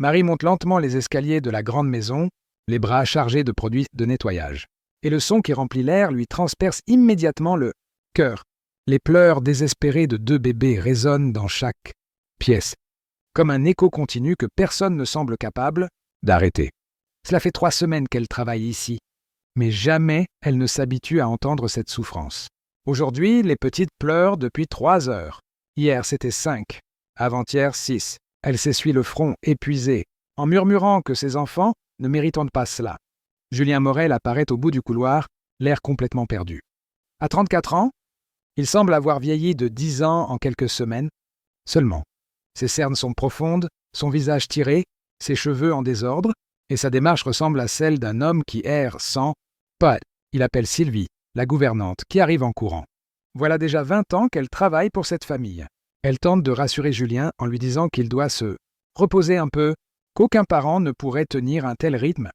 Marie monte lentement les escaliers de la grande maison, les bras chargés de produits de nettoyage. Et le son qui remplit l'air lui transperce immédiatement le cœur. Les pleurs désespérés de 2 bébés résonnent dans chaque pièce, comme un écho continu que personne ne semble capable d'arrêter. Cela fait 3 semaines qu'elle travaille ici, mais jamais elle ne s'habitue à entendre cette souffrance. Aujourd'hui, les petites pleurent depuis 3 heures. Hier, c'était 5. Avant-hier, 6. Elle s'essuie le front, épuisée, en murmurant que ses enfants ne méritent pas cela. Julien Morel apparaît au bout du couloir, l'air complètement perdu. À 34 ans, il semble avoir vieilli de 10 ans en quelques semaines seulement. Ses cernes sont profondes, son visage tiré, ses cheveux en désordre, et sa démarche ressemble à celle d'un homme qui erre sans pas. Il appelle Sylvie, la gouvernante, qui arrive en courant. Voilà déjà 20 ans qu'elle travaille pour cette famille. Elle tente de rassurer Julien en lui disant qu'il doit se reposer un peu, qu'aucun parent ne pourrait tenir un tel rythme.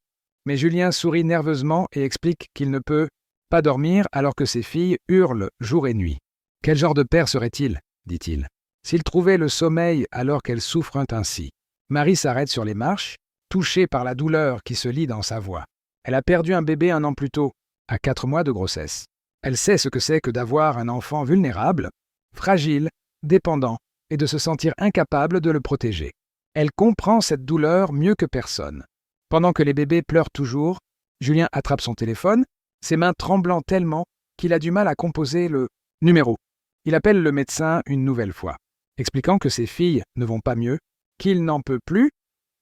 Mais Julien sourit nerveusement et explique qu'il ne peut pas dormir alors que ses filles hurlent jour et nuit. « Quel genre de père serait-il » dit-il, « s'il trouvait le sommeil alors qu'elles souffrent ainsi ?» Marie s'arrête sur les marches, touchée par la douleur qui se lit dans sa voix. Elle a perdu un bébé 1 an plus tôt, à 4 mois de grossesse. Elle sait ce que c'est que d'avoir un enfant vulnérable, fragile, dépendant, et de se sentir incapable de le protéger. Elle comprend cette douleur mieux que personne. Pendant que les bébés pleurent toujours, Julien attrape son téléphone, ses mains tremblant tellement qu'il a du mal à composer le numéro. Il appelle le médecin une nouvelle fois, expliquant que ses filles ne vont pas mieux, qu'il n'en peut plus,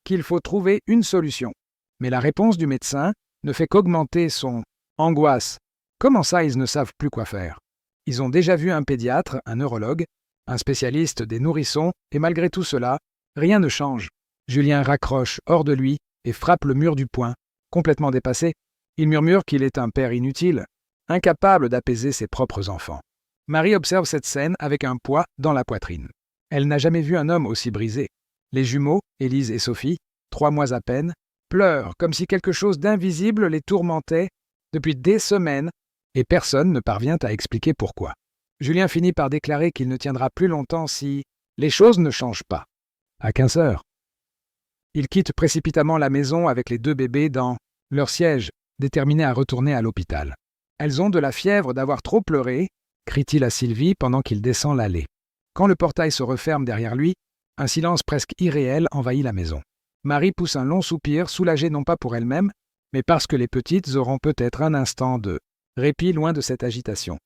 qu'il faut trouver une solution. Mais la réponse du médecin ne fait qu'augmenter son angoisse. Comment ça, ils ne savent plus quoi faire? Ils ont déjà vu un pédiatre, un neurologue, un spécialiste des nourrissons, et malgré tout cela, rien ne change. Julien raccroche hors de lui et frappe le mur du poing. Complètement dépassé, il murmure qu'il est un père inutile, incapable d'apaiser ses propres enfants. Marie observe cette scène avec un poids dans la poitrine. Elle n'a jamais vu un homme aussi brisé. Les jumeaux, Élise et Sophie, 3 mois à peine, pleurent comme si quelque chose d'invisible les tourmentait depuis des semaines et personne ne parvient à expliquer pourquoi. Julien finit par déclarer qu'il ne tiendra plus longtemps si les choses ne changent pas. À 15 heures, il quitte précipitamment la maison avec les 2 bébés dans leur siège, déterminés à retourner à l'hôpital. « Elles ont de la fièvre d'avoir trop pleuré », crie-t-il à Sylvie pendant qu'il descend l'allée. Quand le portail se referme derrière lui, un silence presque irréel envahit la maison. Marie pousse un long soupir, soulagée non pas pour elle-même, mais parce que les petites auront peut-être un instant de répit loin de cette agitation.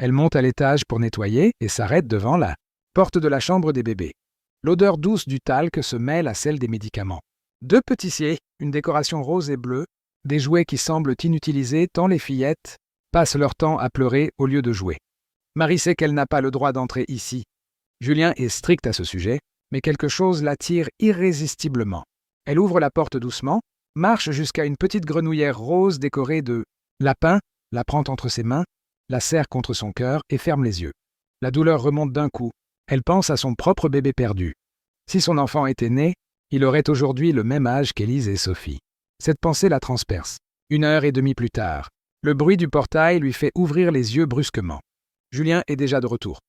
Elle monte à l'étage pour nettoyer et s'arrête devant la porte de la chambre des bébés. L'odeur douce du talc se mêle à celle des médicaments. 2 petits sièges, une décoration rose et bleue, des jouets qui semblent inutilisés tant les fillettes passent leur temps à pleurer au lieu de jouer. Marie sait qu'elle n'a pas le droit d'entrer ici. Julien est strict à ce sujet, mais quelque chose l'attire irrésistiblement. Elle ouvre la porte doucement, marche jusqu'à une petite grenouillère rose décorée de lapins, la prend entre ses mains, la serre contre son cœur et ferme les yeux. La douleur remonte d'un coup. Elle pense à son propre bébé perdu. Si son enfant était né, il aurait aujourd'hui le même âge qu'Élise et Sophie. Cette pensée la transperce. 1h30 plus tard, le bruit du portail lui fait ouvrir les yeux brusquement. Julien est déjà de retour.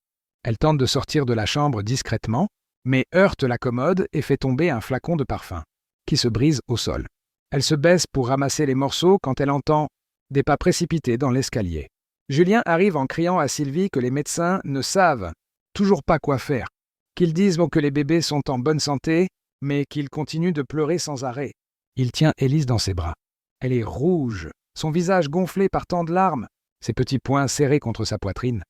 Elle tente de sortir de la chambre discrètement, mais heurte la commode et fait tomber un flacon de parfum, qui se brise au sol. Elle se baisse pour ramasser les morceaux quand elle entend des pas précipités dans l'escalier. Julien arrive en criant à Sylvie que les médecins ne savent toujours pas quoi faire, qu'ils disent que les bébés sont en bonne santé, mais qu'ils continuent de pleurer sans arrêt. Il tient Élise dans ses bras. Elle est rouge, son visage gonflé par tant de larmes, ses petits poings serrés contre sa poitrine.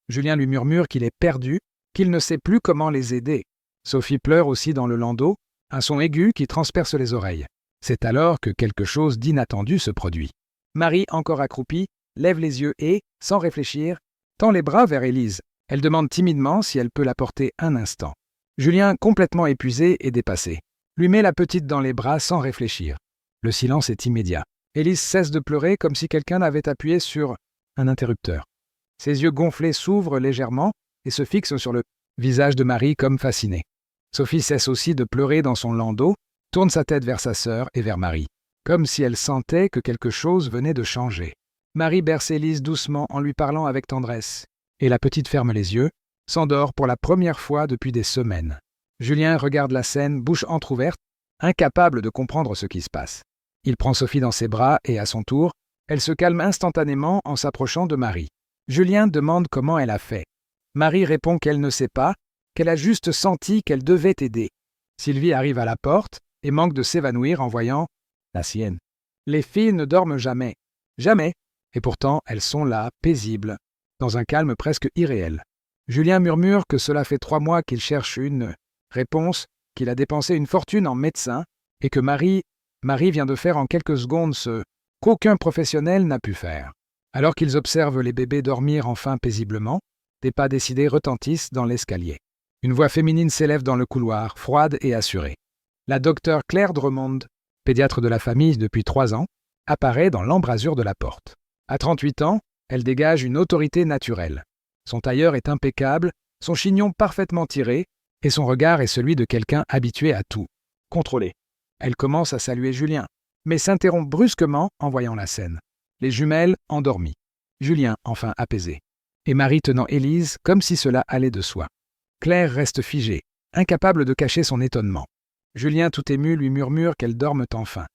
Julien lui murmure qu'il est perdu, qu'il ne sait plus comment les aider. Sophie pleure aussi dans le landau, un son aigu qui transperce les oreilles. C'est alors que quelque chose d'inattendu se produit. Marie, encore accroupie, lève les yeux et, sans réfléchir, tend les bras vers Élise. Elle demande timidement si elle peut la porter un instant. Julien, complètement épuisé et dépassé, lui met la petite dans les bras sans réfléchir. Le silence est immédiat. Élise cesse de pleurer comme si quelqu'un avait appuyé sur un interrupteur. Ses yeux gonflés s'ouvrent légèrement et se fixent sur le visage de Marie comme fascinée. Sophie cesse aussi de pleurer dans son landau, tourne sa tête vers sa sœur et vers Marie, comme si elle sentait que quelque chose venait de changer. Marie berce Élise doucement en lui parlant avec tendresse, et la petite ferme les yeux, s'endort pour la première fois depuis des semaines. Julien regarde la scène, bouche entr'ouverte, incapable de comprendre ce qui se passe. Il prend Sophie dans ses bras et, à son tour, elle se calme instantanément en s'approchant de Marie. Julien demande comment elle a fait. Marie répond qu'elle ne sait pas, qu'elle a juste senti qu'elle devait aider. Sylvie arrive à la porte et manque de s'évanouir en voyant la sienne. Les filles ne dorment jamais. Jamais. Et pourtant, elles sont là, paisibles, dans un calme presque irréel. Julien murmure que cela fait 3 mois qu'il cherche une réponse, qu'il a dépensé une fortune en médecin et que Marie vient de faire en quelques secondes ce qu'aucun professionnel n'a pu faire. Alors qu'ils observent les bébés dormir enfin paisiblement, des pas décidés retentissent dans l'escalier. Une voix féminine s'élève dans le couloir, froide et assurée. La docteure Claire Dremond, pédiatre de la famille depuis 3 ans, apparaît dans l'embrasure de la porte. À 38 ans, elle dégage une autorité naturelle. Son tailleur est impeccable, son chignon parfaitement tiré, et son regard est celui de quelqu'un habitué à tout. Contrôlé. Elle commence à saluer Julien, mais s'interrompt brusquement en voyant la scène. Les jumelles endormies. Julien enfin apaisé. Et Marie tenant Élise comme si cela allait de soi. Claire reste figée, incapable de cacher son étonnement. Julien tout ému lui murmure qu'elle dorme enfin.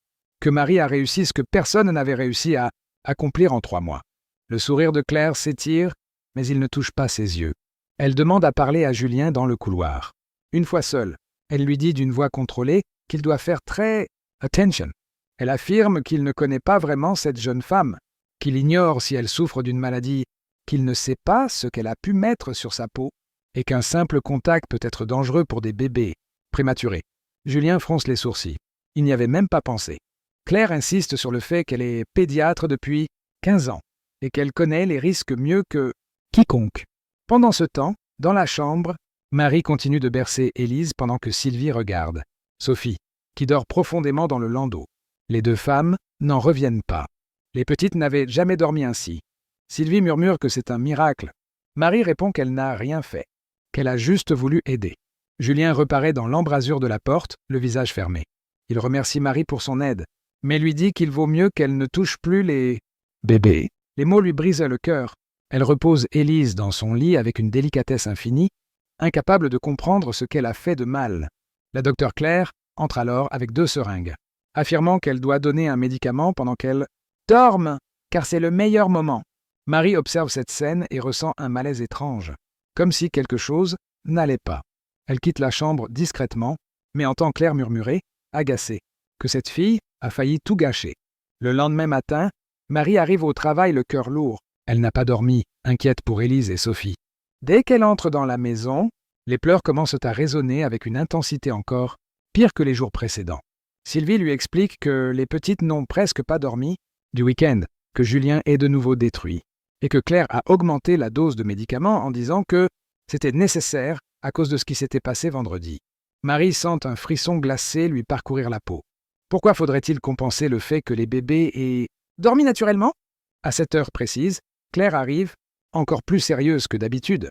Que Marie a réussi ce que personne n'avait réussi à accomplir en 3 mois. Le sourire de Claire s'étire, mais il ne touche pas ses yeux. Elle demande à parler à Julien dans le couloir. Une fois seule, elle lui dit d'une voix contrôlée qu'il doit faire très attention. Elle affirme qu'il ne connaît pas vraiment cette jeune femme, qu'il ignore si elle souffre d'une maladie, qu'il ne sait pas ce qu'elle a pu mettre sur sa peau, et qu'un simple contact peut être dangereux pour des bébés prématurés. Julien fronce les sourcils. Il n'y avait même pas pensé. Claire insiste sur le fait qu'elle est pédiatre depuis 15 ans et qu'elle connaît les risques mieux que quiconque. Pendant ce temps, dans la chambre, Marie continue de bercer Élise pendant que Sylvie regarde Sophie, qui dort profondément dans le landau. Les 2 femmes n'en reviennent pas. Les petites n'avaient jamais dormi ainsi. Sylvie murmure que c'est un miracle. Marie répond qu'elle n'a rien fait, qu'elle a juste voulu aider. Julien reparaît dans l'embrasure de la porte, le visage fermé. Il remercie Marie pour son aide, mais lui dit qu'il vaut mieux qu'elle ne touche plus les bébés. Les mots lui brisaient le cœur. Elle repose Élise dans son lit avec une délicatesse infinie, incapable de comprendre ce qu'elle a fait de mal. La docteure Claire entre alors avec 2 seringues, affirmant qu'elle doit donner un médicament pendant qu'elle dorme, car c'est le meilleur moment. Marie observe cette scène et ressent un malaise étrange, comme si quelque chose n'allait pas. Elle quitte la chambre discrètement, mais entend Claire murmurer, agacée, que cette fille a failli tout gâcher. Le lendemain matin, Marie arrive au travail le cœur lourd. Elle n'a pas dormi, inquiète pour Élise et Sophie. Dès qu'elle entre dans la maison, les pleurs commencent à résonner avec une intensité encore pire que les jours précédents. Sylvie lui explique que les petites n'ont presque pas dormi du week-end, que Julien est de nouveau détruit, et que Claire a augmenté la dose de médicaments en disant que c'était nécessaire à cause de ce qui s'était passé vendredi. Marie sent un frisson glacé lui parcourir la peau. Pourquoi faudrait-il compenser le fait que les bébés aient dormi naturellement? À cette heure précise, Claire arrive, encore plus sérieuse que d'habitude.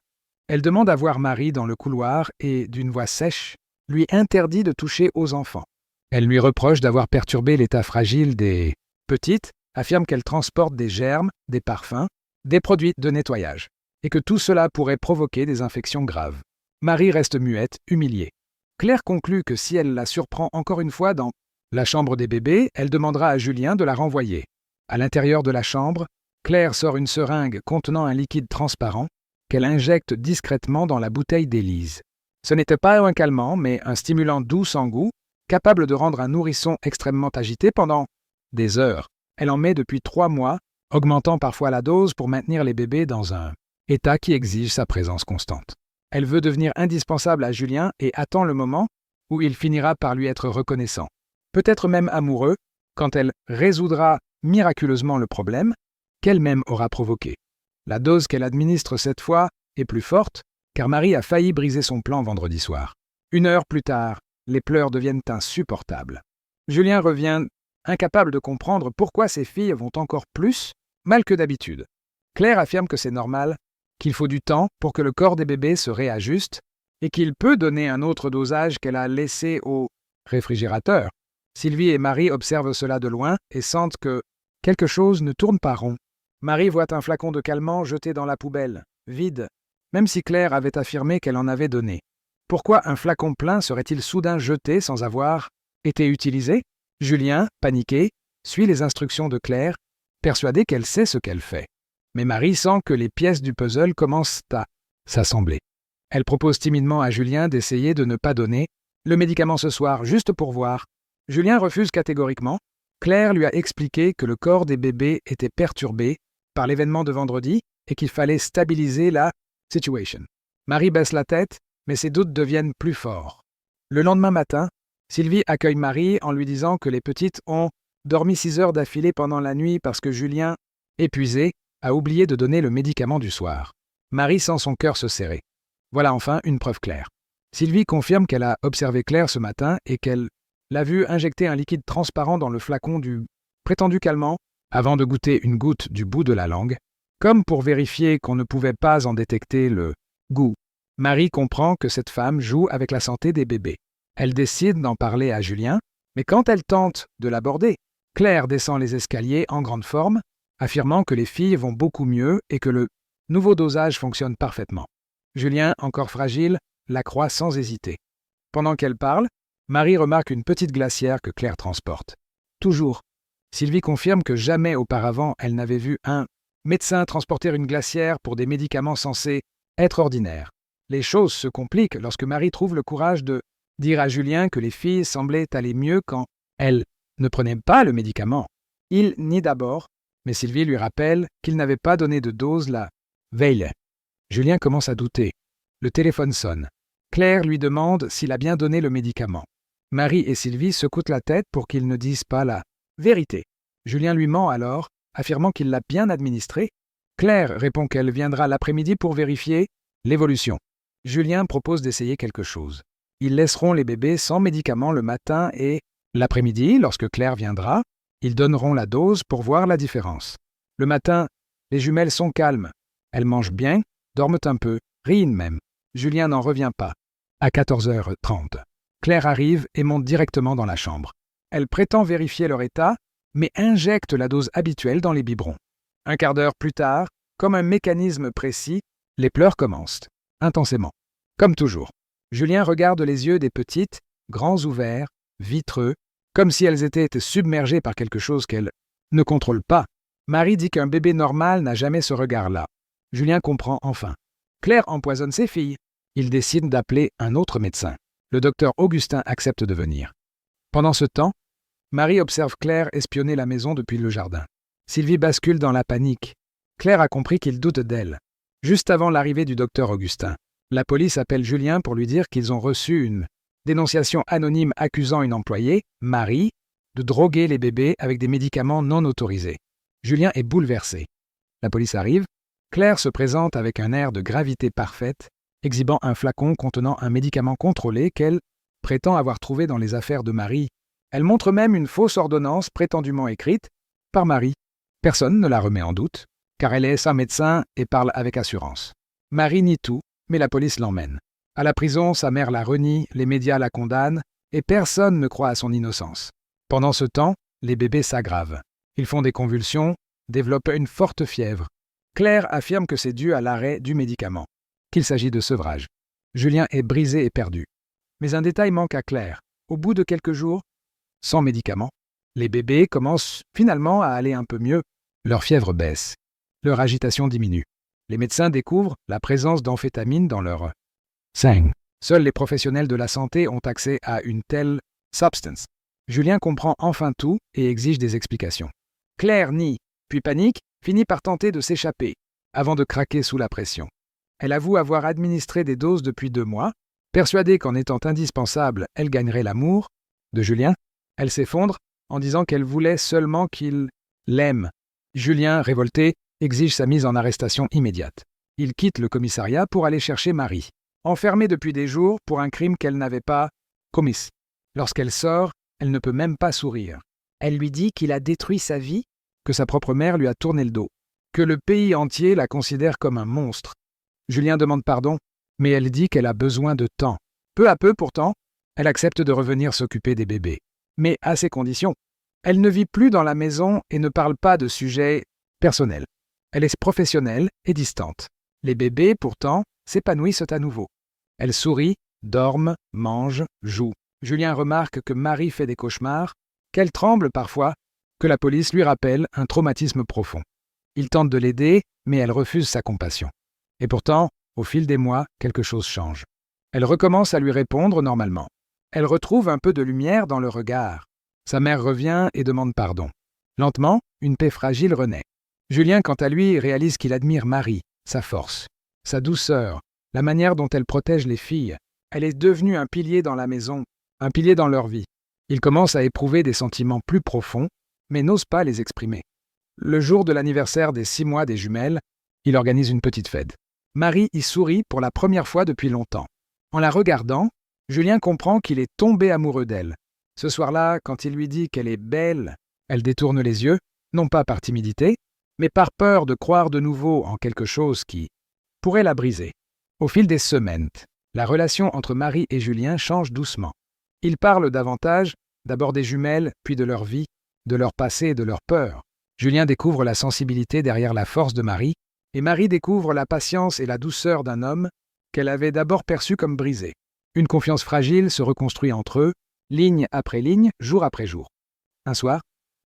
Elle demande à voir Marie dans le couloir et, d'une voix sèche, lui interdit de toucher aux enfants. Elle lui reproche d'avoir perturbé l'état fragile des petites, affirme qu'elle transporte des germes, des parfums, des produits de nettoyage, et que tout cela pourrait provoquer des infections graves. Marie reste muette, humiliée. Claire conclut que si elle la surprend encore une fois dans la chambre des bébés, elle demandera à Julien de la renvoyer. À l'intérieur de la chambre, Claire sort une seringue contenant un liquide transparent qu'elle injecte discrètement dans la bouteille d'Élise. Ce n'était pas un calmant, mais un stimulant doux sans goût, capable de rendre un nourrisson extrêmement agité pendant des heures. Elle en met depuis 3 mois, augmentant parfois la dose pour maintenir les bébés dans un état qui exige sa présence constante. Elle veut devenir indispensable à Julien et attend le moment où il finira par lui être reconnaissant. Peut-être même amoureux, quand elle résoudra miraculeusement le problème qu'elle-même aura provoqué. La dose qu'elle administre cette fois est plus forte, car Marie a failli briser son plan vendredi soir. 1 heure plus tard, les pleurs deviennent insupportables. Julien revient incapable de comprendre pourquoi ces filles vont encore plus mal que d'habitude. Claire affirme que c'est normal, qu'il faut du temps pour que le corps des bébés se réajuste et qu'il peut donner un autre dosage qu'elle a laissé au réfrigérateur. Sylvie et Marie observent cela de loin et sentent que quelque chose ne tourne pas rond. Marie voit un flacon de calmant jeté dans la poubelle, vide, même si Claire avait affirmé qu'elle en avait donné. Pourquoi un flacon plein serait-il soudain jeté sans avoir été utilisé? Julien, paniqué, suit les instructions de Claire, persuadé qu'elle sait ce qu'elle fait. Mais Marie sent que les pièces du puzzle commencent à s'assembler. Elle propose timidement à Julien d'essayer de ne pas donner le médicament ce soir, juste pour voir. Julien refuse catégoriquement. Claire lui a expliqué que le corps des bébés était perturbé par l'événement de vendredi et qu'il fallait stabiliser la situation. Marie baisse la tête, mais ses doutes deviennent plus forts. Le lendemain matin, Sylvie accueille Marie en lui disant que les petites ont dormi 6 heures d'affilée pendant la nuit parce que Julien, épuisé, a oublié de donner le médicament du soir. Marie sent son cœur se serrer. Voilà enfin une preuve claire. Sylvie confirme qu'elle a observé Claire ce matin et qu'elle l'a vue injecter un liquide transparent dans le flacon du prétendu calmant avant de goûter une goutte du bout de la langue, comme pour vérifier qu'on ne pouvait pas en détecter le goût. Marie comprend que cette femme joue avec la santé des bébés. Elle décide d'en parler à Julien, mais quand elle tente de l'aborder, Claire descend les escaliers en grande forme, affirmant que les filles vont beaucoup mieux et que le nouveau dosage fonctionne parfaitement. Julien, encore fragile, la croit sans hésiter. Pendant qu'elle parle, Marie remarque une petite glacière que Claire transporte. Toujours. Sylvie confirme que jamais auparavant elle n'avait vu un médecin transporter une glacière pour des médicaments censés être ordinaires. Les choses se compliquent lorsque Marie trouve le courage de dire à Julien que les filles semblaient aller mieux quand elles ne prenaient pas le médicament. Il nie d'abord, mais Sylvie lui rappelle qu'il n'avait pas donné de dose la veille. Julien commence à douter. Le téléphone sonne. Claire lui demande s'il a bien donné le médicament. Marie et Sylvie secouent la tête pour qu'ils ne disent pas la vérité. Julien lui ment alors, affirmant qu'il l'a bien administré. Claire répond qu'elle viendra l'après-midi pour vérifier l'évolution. Julien propose d'essayer quelque chose. Ils laisseront les bébés sans médicament le matin et l'après-midi, lorsque Claire viendra, ils donneront la dose pour voir la différence. Le matin, les jumelles sont calmes. Elles mangent bien, dorment un peu, rient même. Julien n'en revient pas. À 14h30, Claire arrive et monte directement dans la chambre. Elle prétend vérifier leur état, mais injecte la dose habituelle dans les biberons. Un quart d'heure plus tard, comme un mécanisme précis, les pleurs commencent, intensément. Comme toujours. Julien regarde les yeux des petites, grands ouverts, vitreux, comme si elles étaient submergées par quelque chose qu'elles ne contrôlent pas. Marie dit qu'un bébé normal n'a jamais ce regard-là. Julien comprend enfin. Claire empoisonne ses filles. Il décide d'appeler un autre médecin. Le docteur Augustin accepte de venir. Pendant ce temps, Marie observe Claire espionner la maison depuis le jardin. Sylvie bascule dans la panique. Claire a compris qu'il doute d'elle. Juste avant l'arrivée du docteur Augustin, la police appelle Julien pour lui dire qu'ils ont reçu une dénonciation anonyme accusant une employée, Marie, de droguer les bébés avec des médicaments non autorisés. Julien est bouleversé. La police arrive. Claire se présente avec un air de gravité parfaite, exhibant un flacon contenant un médicament contrôlé qu'elle prétend avoir trouvé dans les affaires de Marie. Elle montre même une fausse ordonnance prétendument écrite par Marie. Personne ne la remet en doute, car elle est sa médecin et parle avec assurance. Marie nie tout, mais la police l'emmène. À la prison, sa mère la renie, les médias la condamnent, et personne ne croit à son innocence. Pendant ce temps, les bébés s'aggravent. Ils font des convulsions, développent une forte fièvre. Claire affirme que c'est dû à l'arrêt du médicament, qu'il s'agit de sevrage. Julien est brisé et perdu. Mais un détail manque à Claire. Au bout de quelques jours, sans médicament, les bébés commencent finalement à aller un peu mieux. Leur fièvre baisse. Leur agitation diminue. Les médecins découvrent la présence d'amphétamine dans leur sang. Seuls les professionnels de la santé ont accès à une telle substance. Julien comprend enfin tout et exige des explications. Claire nie, puis panique, finit par tenter de s'échapper, avant de craquer sous la pression. Elle avoue avoir administré des doses depuis 2 mois. Persuadée qu'en étant indispensable, elle gagnerait l'amour de Julien, elle s'effondre en disant qu'elle voulait seulement qu'il l'aime. Julien, révolté, exige sa mise en arrestation immédiate. Il quitte le commissariat pour aller chercher Marie, enfermée depuis des jours pour un crime qu'elle n'avait pas commis. Lorsqu'elle sort, elle ne peut même pas sourire. Elle lui dit qu'il a détruit sa vie, que sa propre mère lui a tourné le dos, que le pays entier la considère comme un monstre. Julien demande pardon, mais elle dit qu'elle a besoin de temps. Peu à peu, pourtant, elle accepte de revenir s'occuper des bébés. Mais à ses conditions. Elle ne vit plus dans la maison et ne parle pas de sujets personnels. Elle est professionnelle et distante. Les bébés, pourtant, s'épanouissent à nouveau. Elle sourit, dorment, mange, joue. Julien remarque que Marie fait des cauchemars, qu'elle tremble parfois, que la police lui rappelle un traumatisme profond. Il tente de l'aider, mais elle refuse sa compassion. Et pourtant, au fil des mois, quelque chose change. Elle recommence à lui répondre normalement. Elle retrouve un peu de lumière dans le regard. Sa mère revient et demande pardon. Lentement, une paix fragile renaît. Julien, quant à lui, réalise qu'il admire Marie, sa force, sa douceur, la manière dont elle protège les filles. Elle est devenue un pilier dans la maison, un pilier dans leur vie. Il commence à éprouver des sentiments plus profonds, mais n'ose pas les exprimer. Le jour de l'anniversaire des 6 mois des jumelles, il organise une petite fête. Marie y sourit pour la première fois depuis longtemps. En la regardant, Julien comprend qu'il est tombé amoureux d'elle. Ce soir-là, quand il lui dit qu'elle est belle, elle détourne les yeux, non pas par timidité, mais par peur de croire de nouveau en quelque chose qui pourrait la briser. Au fil des semaines, la relation entre Marie et Julien change doucement. Ils parlent davantage, d'abord des jumelles, puis de leur vie, de leur passé et de leur peur. Julien découvre la sensibilité derrière la force de Marie, et Marie découvre la patience et la douceur d'un homme qu'elle avait d'abord perçu comme brisé. Une confiance fragile se reconstruit entre eux, ligne après ligne, jour après jour. Un soir,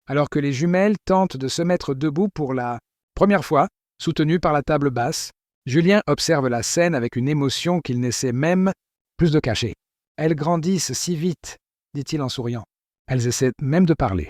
alors que les jumelles tentent de se mettre debout pour la première fois, soutenues par la table basse, Julien observe la scène avec une émotion qu'il n'essaie même plus de cacher. « Elles grandissent si vite », dit-il en souriant. Elles essaient même de parler.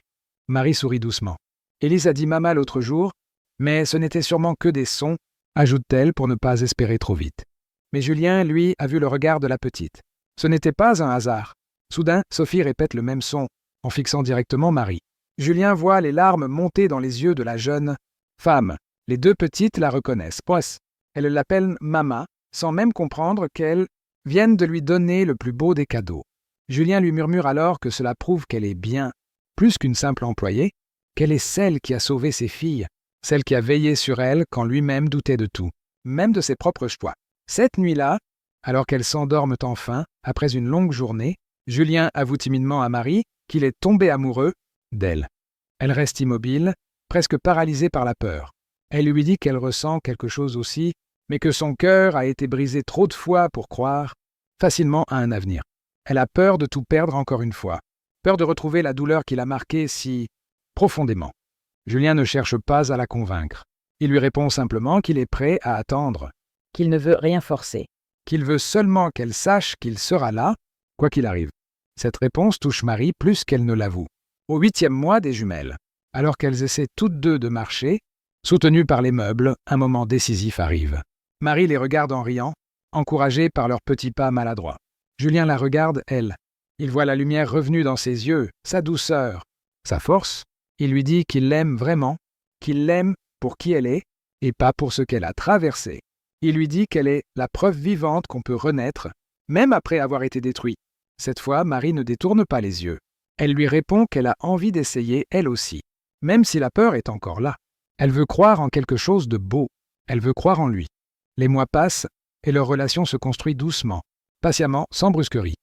Marie sourit doucement. « Élise a dit maman l'autre jour, mais ce n'était sûrement que des sons, ajoute-t-elle pour ne pas espérer trop vite. Mais Julien, lui, a vu le regard de la petite. Ce n'était pas un hasard. Soudain, Sophie répète le même son, en fixant directement Marie. Julien voit les larmes monter dans les yeux de la jeune femme. Les 2 petites la reconnaissent. Poisse. Elles l'appellent Mama, sans même comprendre qu'elles viennent de lui donner le plus beau des cadeaux. Julien lui murmure alors que cela prouve qu'elle est bien, plus qu'une simple employée, qu'elle est celle qui a sauvé ses filles, celle qui a veillé sur elles quand lui-même doutait de tout, même de ses propres choix. Cette nuit-là, alors qu'elles s'endorment enfin, après une longue journée, Julien avoue timidement à Marie qu'il est tombé amoureux d'elle. Elle reste immobile, presque paralysée par la peur. Elle lui dit qu'elle ressent quelque chose aussi, mais que son cœur a été brisé trop de fois pour croire facilement à un avenir. Elle a peur de tout perdre encore une fois, peur de retrouver la douleur qui l'a marquée si profondément. Julien ne cherche pas à la convaincre. Il lui répond simplement qu'il est prêt à attendre, qu'il ne veut rien forcer, qu'il veut seulement qu'elle sache qu'il sera là, quoi qu'il arrive. Cette réponse touche Marie plus qu'elle ne l'avoue. Au 8e mois des jumelles, alors qu'elles essaient toutes 2 de marcher, soutenues par les meubles, un moment décisif arrive. Marie les regarde en riant, encouragée par leurs petits pas maladroits. Julien la regarde, elle. Il voit la lumière revenue dans ses yeux, sa douceur, sa force. Il lui dit qu'il l'aime vraiment, qu'il l'aime pour qui elle est, et pas pour ce qu'elle a traversé. Il lui dit qu'elle est la preuve vivante qu'on peut renaître, même après avoir été détruit. Cette fois, Marie ne détourne pas les yeux. Elle lui répond qu'elle a envie d'essayer elle aussi, même si la peur est encore là. Elle veut croire en quelque chose de beau. Elle veut croire en lui. Les mois passent et leur relation se construit doucement, patiemment, sans brusquerie.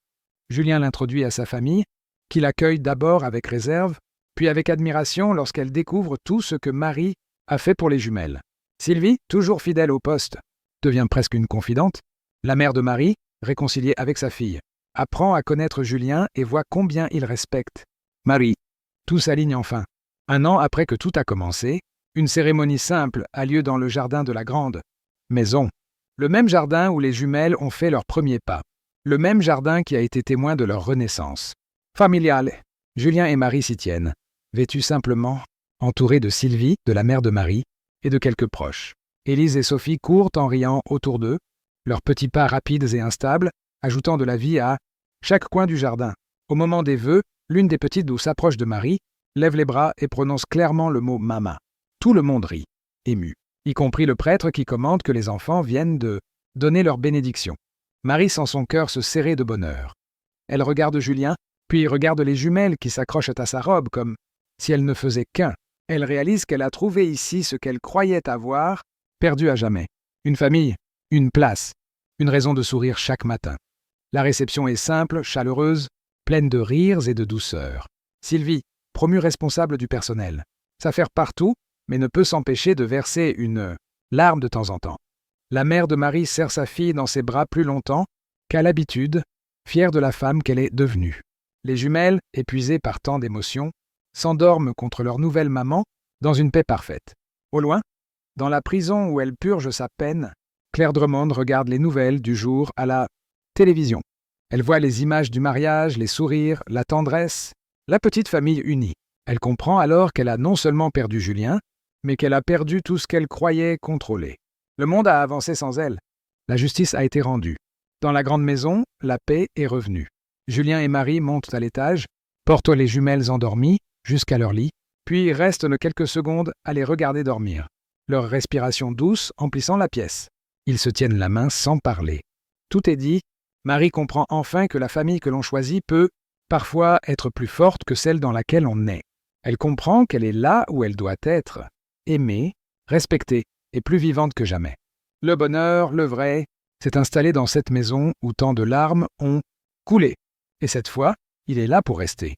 Julien l'introduit à sa famille, qui l'accueille d'abord avec réserve, puis avec admiration lorsqu'elle découvre tout ce que Marie a fait pour les jumelles. Sylvie, toujours fidèle au poste, devient presque une confidente. La mère de Marie, réconciliée avec sa fille, apprend à connaître Julien et voit combien il respecte Marie. Tout s'aligne enfin. 1 an après que tout a commencé, une cérémonie simple a lieu dans le jardin de la grande maison. Le même jardin où les jumelles ont fait leurs premiers pas. Le même jardin qui a été témoin de leur renaissance. Familial. Julien et Marie s'y tiennent, vêtus simplement, entourés de Sylvie, de la mère de Marie, et de quelques proches. Élise et Sophie courent en riant autour d'eux, leurs petits pas rapides et instables, ajoutant de la vie à chaque coin du jardin. Au moment des vœux, l'une des petites d'où s'approche de Marie, lève les bras et prononce clairement le mot « Mama ». Tout le monde rit, ému, y compris le prêtre qui commande que les enfants viennent de donner leur bénédiction. Marie sent son cœur se serrer de bonheur. Elle regarde Julien, puis regarde les jumelles qui s'accrochent à sa robe comme si elle ne faisait qu'un. Elle réalise qu'elle a trouvé ici ce qu'elle croyait avoir, perdu à jamais. Une famille, une place, une raison de sourire chaque matin. La réception est simple, chaleureuse, pleine de rires et de douceur. Sylvie, promue responsable du personnel, s'affaire partout, mais ne peut s'empêcher de verser une larme de temps en temps. La mère de Marie serre sa fille dans ses bras plus longtemps qu'à l'habitude, fière de la femme qu'elle est devenue. Les jumelles, épuisées par tant d'émotions, s'endorment contre leur nouvelle maman dans une paix parfaite. Au loin, dans la prison où elle purge sa peine, Claire Drummond regarde les nouvelles du jour à la télévision. Elle voit les images du mariage, les sourires, la tendresse, la petite famille unie. Elle comprend alors qu'elle a non seulement perdu Julien, mais qu'elle a perdu tout ce qu'elle croyait contrôler. Le monde a avancé sans elle. La justice a été rendue. Dans la grande maison, la paix est revenue. Julien et Marie montent à l'étage, portent les jumelles endormies jusqu'à leur lit, puis restent quelques secondes à les regarder dormir, leur respiration douce emplissant la pièce. Ils se tiennent la main sans parler. Tout est dit. Marie comprend enfin que la famille que l'on choisit peut, parfois, être plus forte que celle dans laquelle on est. Elle comprend qu'elle est là où elle doit être, aimée, respectée et plus vivante que jamais. Le bonheur, le vrai, s'est installé dans cette maison où tant de larmes ont coulé. Et cette fois, il est là pour rester.